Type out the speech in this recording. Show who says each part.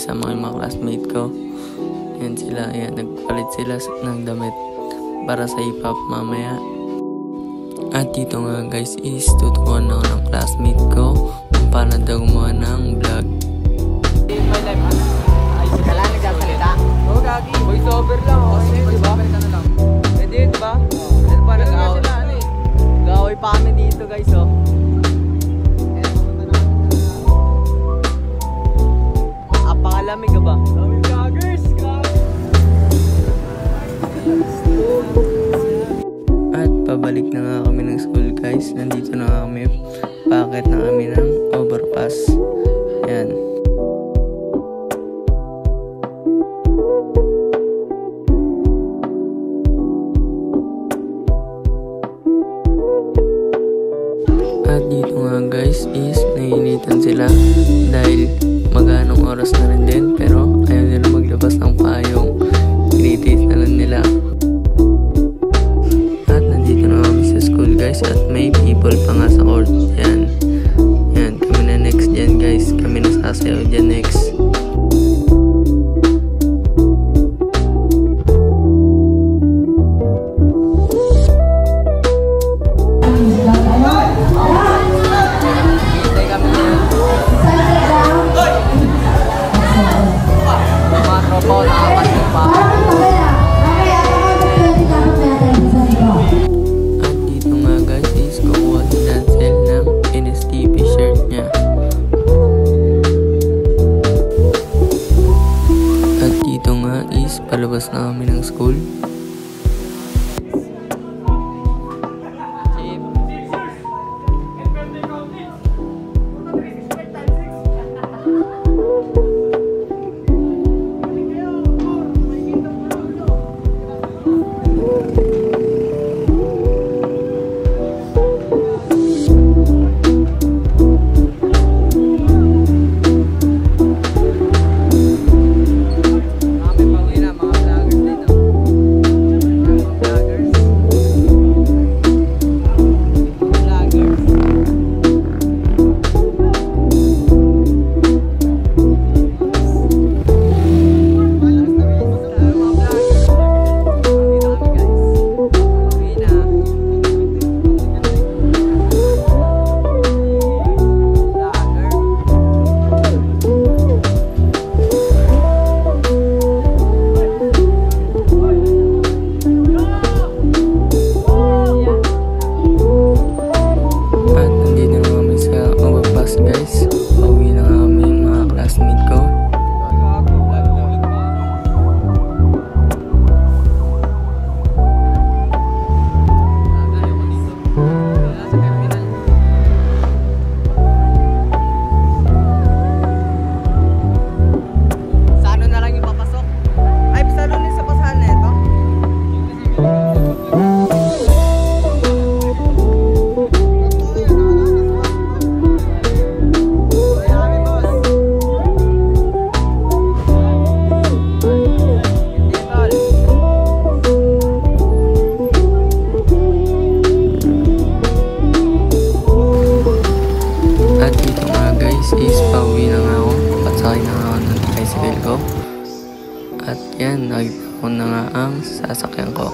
Speaker 1: isama yung mga classmate ko. Yan sila, yan, nagpalit sila ng damit para sa hip-hop mamaya. At dito nga guys is tuturuan ako ng classmate ko kung paano daw gumawa ng vlog.
Speaker 2: My life, ay sila lang nagsasalita. Oo, gagi. Voice over lang. Diba? Pwede yun, diba? Ano pa, nag-away pa kami dito guys, oh. Apakalamig ka ba? Lamig gaggers!
Speaker 1: At pabalik na nga kami ng school guys. Nandito na nga kami. Paakit na kami ng overpass. Ayan. At dito nga guys is nainitan sila dahil maganong oras na rin din, pero ayaw nila maglabas ng payong. Tinitiis na lang nila. At nandito na kami sa school guys at may people pa nga sa court. Yan. Yan, kami na next dyan guys. Kami na sasayaw dyan next. Palabas na kami ng school. Is pauwi na nga ako. Patsakay na nga ako ng tricycle ko. At yan, nakita ko na nga ang sasakyan ko.